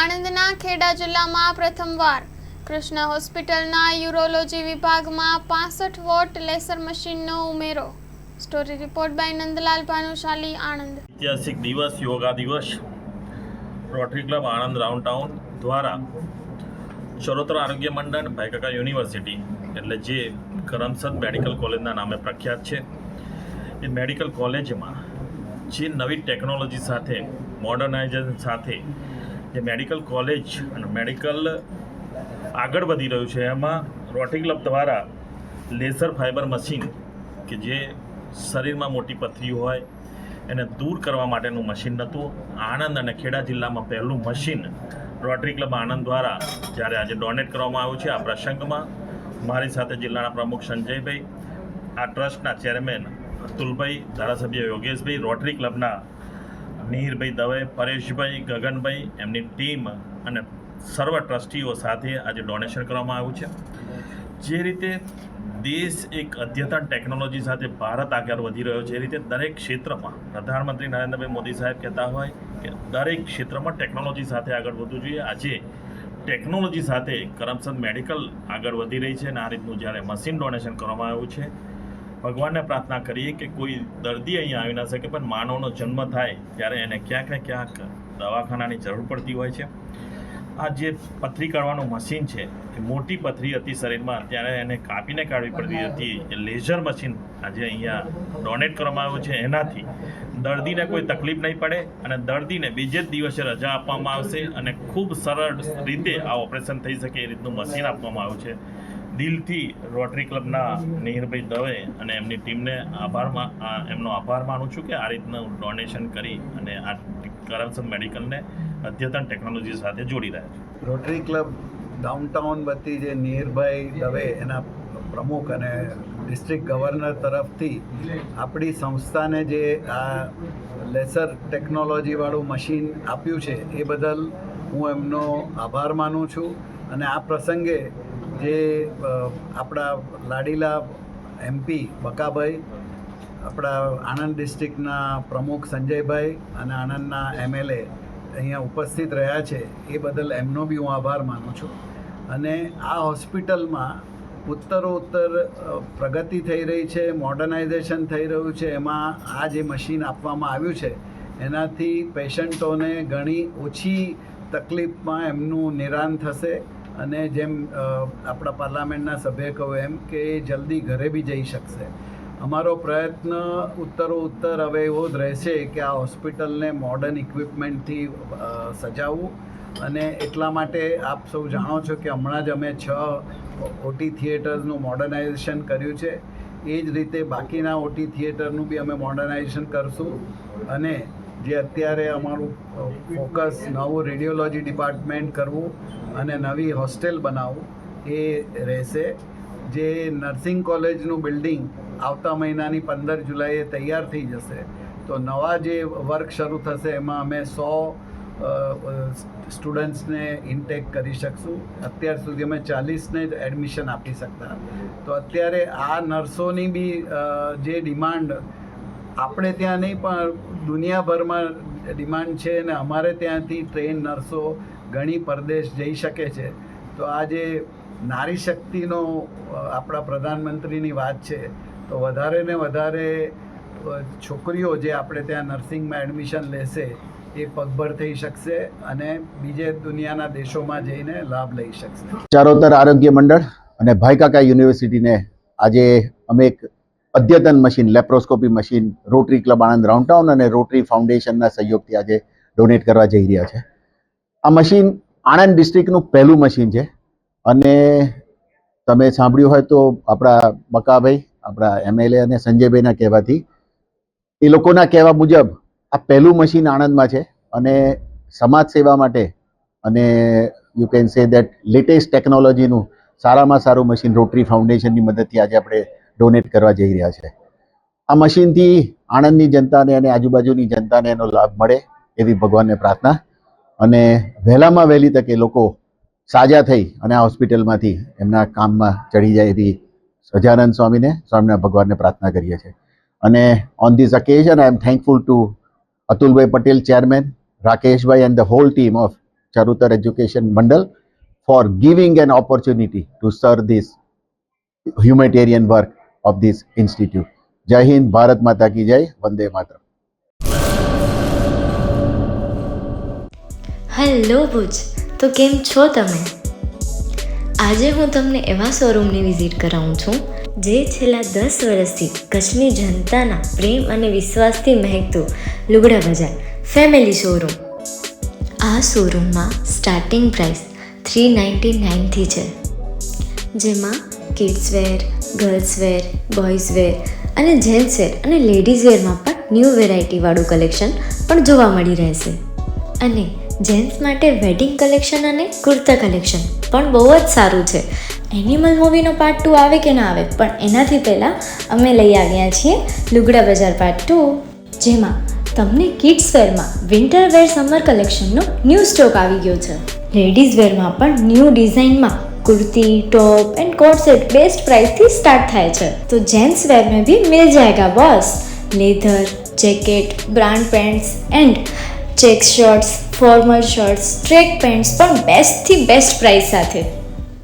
આણંદના ખેડા જિલ્લામાં પ્રથમવાર કૃષ્ણ હોસ્પિટલના યુરોલોજી વિભાગમાં 65 વોટ લેસર મશીનનો ઉમેરો। Story report by Nandlal Bhanushali, Anand. ऐतिहासिक दिवस योगा दिवस rotary club Anand round town द्वारा चरोतर आरोग्य मंडल भाईकाका यूनिवर्सिटी એટલે જે કરમસદ મેડિકલ કોલેજના નામે પ્રખ્યાત છે એ મેડિકલ કોલેજમાં જે નવી ટેકનોલોજી સાથે મોડર્નાઇઝેશન સાથે જે મેડિકલ કોલેજ અને મેડિકલ આગળ વધી રહ્યું છે એમાં રોટરી ક્લબ દ્વારા લેસર ફાઇબર મશીન કે જે શરીરમાં મોટી પથરીઓ હોય એને દૂર કરવા માટેનું મશીન હતું। આણંદ અને ખેડા જિલ્લામાં પહેલું મશીન રોટરી ક્લબ આણંદ દ્વારા જ્યારે આજે ડોનેટ કરવામાં આવ્યું છે। આ પ્રસંગમાં મારી સાથે જિલ્લાના પ્રમુખ સંજયભાઈ, આ ટ્રસ્ટના ચેરમેન અતુલભાઈ, ધારાસભ્ય યોગેશભાઈ, રોટરી ક્લબના નીરભાઈ દવે, પરેશભાઈ, ગગનભાઈ, એમની ટીમ અને સર્વ ટ્રસ્ટીઓ સાથે આજે ડોનેશન કરવામાં આવ્યું છે। જે રીતે દેશ એક અદ્યતન ટેકનોલોજી સાથે ભારત આગળ વધી રહ્યો છે એ રીતે દરેક ક્ષેત્રમાં પ્રધાનમંત્રી નરેન્દ્રભાઈ મોદી સાહેબ કહેતા હોય કે દરેક ક્ષેત્રમાં ટેકનોલોજી સાથે આગળ વધવું જોઈએ। આજે ટેકનોલોજી સાથે કરમસદ મેડિકલ આગળ વધી રહી છે અને આ રીતનું જ્યારે મશીન ડોનેશન કરવામાં આવ્યું છે, ભગવાનને પ્રાર્થના કરીએ કે કોઈ દર્દી અહીંયા આવી ના શકે, પણ માનવનો જન્મ થાય ત્યારે એને ક્યાંક ને ક્યાંક દવાખાનાની જરૂર પડતી હોય છે। આ જે પથરી કાઢવાનું મશીન છે એ મોટી પથરી હતી શરીરમાં, ત્યારે એને કાપીને કાઢવી પડતી હતી। એ લેઝર મશીન આજે અહીંયા ડોનેટ કરવામાં આવ્યું છે। એનાથી દર્દીને કોઈ તકલીફ નહીં પડે અને દર્દીને બીજે જ દિવસે રજા આપવામાં આવશે અને ખૂબ સરળ રીતે આ ઓપરેશન થઈ શકે એ રીતનું મશીન આપવામાં આવ્યું છે। દિલથી રોટરી ક્લબના નીરભાઈ દવે અને એમની ટીમને એમનો આભાર માનું છું કે આ રીતનું ડોનેશન કરી અને આ કરમસદ મેડિકલને અદ્યતન ટેકનોલોજી સાથે જોડી રહ્યા છે। રોટરી ક્લબ ડાઉનટાઉન વતી જે નીરભાઈ દવે એના પ્રમુખ અને ડિસ્ટ્રિક્ટ ગવર્નર તરફથી આપણી સંસ્થાને જે આ લેસર ટેકનોલોજીવાળું મશીન આપ્યું છે એ બદલ હું એમનો આભાર માનું છું। અને આ પ્રસંગે જે આપણા લાડીલા MP બકાભાઈ, આપણા આણંદ ડિસ્ટ્રિક્ટના પ્રમુખ સંજયભાઈ અને આણંદના MLA અહીંયા ઉપસ્થિત રહ્યા છે એ બદલ એમનો બી હું આભાર માનું છું। અને આ હોસ્પિટલમાં ઉત્તરોત્તર પ્રગતિ થઈ રહી છે, મોડર્નાઇઝેશન થઈ રહ્યું છે। એમાં આ જે મશીન આપવામાં આવ્યું છે એનાથી પેશન્ટોને ઘણી ઓછી તકલીફમાં એમનું નિદાન થશે અને જેમ આપણા પાર્લામેન્ટના સભ્યએ કહ્યું એમ કે એ જલ્દી ઘરે બી જઈ શકશે। અમારો પ્રયત્ન ઉત્તરોત્તર હવે એવો જ રહેશે કે આ હોસ્પિટલને મોડર્ન ઇક્વિપમેન્ટથી સજાવવું। અને એટલા માટે આપ સૌ જાણો છો કે હમણાં જ અમે 6 OT થિયેટર્સનું મોડર્નાઇઝેશન કર્યું છે। એ જ રીતે બાકીના OT થિયેટરનું બી અમે મોડર્નાઇઝેશન કરશું અને જે અત્યારે અમારું ફોકસ નવું રેડિયોલોજી ડિપાર્ટમેન્ટ કરવું અને નવી હોસ્ટેલ બનાવવું એ રહેશે। જે નર્સિંગ કોલેજનું બિલ્ડિંગ આવતા મહિનાની 15 જુલાઈએ તૈયાર થઈ જશે, તો નવા જે વર્ક શરૂ થશે એમાં અમે 100 સ્ટુડન્ટ્સને ઇન્ટેક કરી શકશું। અત્યાર સુધી અમે 40ને જ એડમિશન આપી શકતા, તો અત્યારે આ નર્સોની બી જે ડિમાન્ડ આપણે ત્યાં નહીં પણ દુનિયાભરમાં ડિમાન્ડ છે અને અમારે ત્યાંથી ટ્રેન નર્સો ઘણી પરદેશ જઈ શકે છે। તો આ જે નારી શક્તિનો આપણા પ્રધાનમંત્રીની વાત છે, તો વધારે ને વધારે છોકરીઓ જે આપણે ત્યાં નર્સિંગમાં એડમિશન લેશે એ પગભર થઈ શકશે અને બીજે દુનિયાના દેશોમાં જઈને લાભ લઈ શકશે। ચારોતર આરોગ્ય મંડળ અને ભાઈકાકા યુનિવર્સિટીને આજે અમે એક અદ્યતન machine, laparoscopy machine rotary club Anand round અને રોટરી ફાઉન્ડેશનના સહયોગથી આજે ડોનેટ કરવા જઈ રહ્યા છે। આ મશીન આણંદ ડિસ્ટ્રિક્ટનું પહેલું મશીન છે અને તમે સાંભળ્યું હોય તો આપણા બકાભાઈ, આપણા MLA અને સંજયભાઈના કહેવાથી, એ લોકોના કહેવા મુજબ આ પહેલું મશીન આણંદમાં છે અને સમાજ સેવા માટે અને you can say that latest ટેકનોલોજીનું સારામાં સારું મશીન રોટરી ફાઉન્ડેશનની મદદથી આજે આપણે ડોનેટ કરવા જઈ રહ્યા છે। આ મશીનથી આણંદની જનતાને અને આજુબાજુની જનતાને એનો લાભ મળે એવી ભગવાનને પ્રાર્થના, અને વહેલામાં વહેલી તકે લોકો સાજા થઈ અને આ હોસ્પિટલમાંથી એમના કામમાં ચડી જાય એવી સહજાનંદ સ્વામીના ભગવાનને પ્રાર્થના કરીએ છીએ। અને on this occasion I M thankful two Atulbhai Patel, Chairman, Rakeshbhai and the whole team of Charutar Education Mandal for giving an opportunity to serve this humanitarian work of this institute. Jai Hind, Bharat Mata ki Jai, Vande Mataram. Hello Bhuj, તો કેમ છો તમે? આજે હું તમને એવા શોરૂમની visit કરાવું છું જે છેલ્લા 10 વર્ષથી કચ્છની જનતાના પ્રેમ અને વિશ્વાસથી મહેકતું લુગડા બજાર ફેમિલી શોરૂમ. આ શોરૂમમાં સ્ટાર્ટિંગ પ્રાઇસ 399થી છે, જેમાં kids wear, girls wear, boys wear અને જેન્ટ્સ વેર અને લેડીઝ વેરમાં પણ ન્યૂ વેરાયટીવાળું કલેક્શન પણ જોવા મળી રહેશે. અને જેન્ટ્સ માટે વેડિંગ કલેક્શન અને કુર્તા કલેક્શન પણ બહુ જ સારું છે. એનિમલ મૂવીનો પાર્ટ 2 આવે કે ના આવે, પણ એનાથી પહેલાં અમે લઈ આવ્યા છીએ લુગડા બજાર પાર્ટ 2, જેમાં તમને કિડ્સ વેરમાં વિન્ટર વેર સમર કલેક્શનનો ન્યૂ સ્ટોક આવી ગયો છે. લેડીઝ વેરમાં પણ ન્યૂ ડિઝાઇનમાં kurti, top and coat set best price थी स्टार्ट થાય છે. तो जेंट्स वेयर में भी मिल जाएगा boss. Leather, jacket, brand pants and check shirts, formal shirts, track pants પણ બેસ્ટ થી બેસ્ટ પ્રાઇસ સાથે.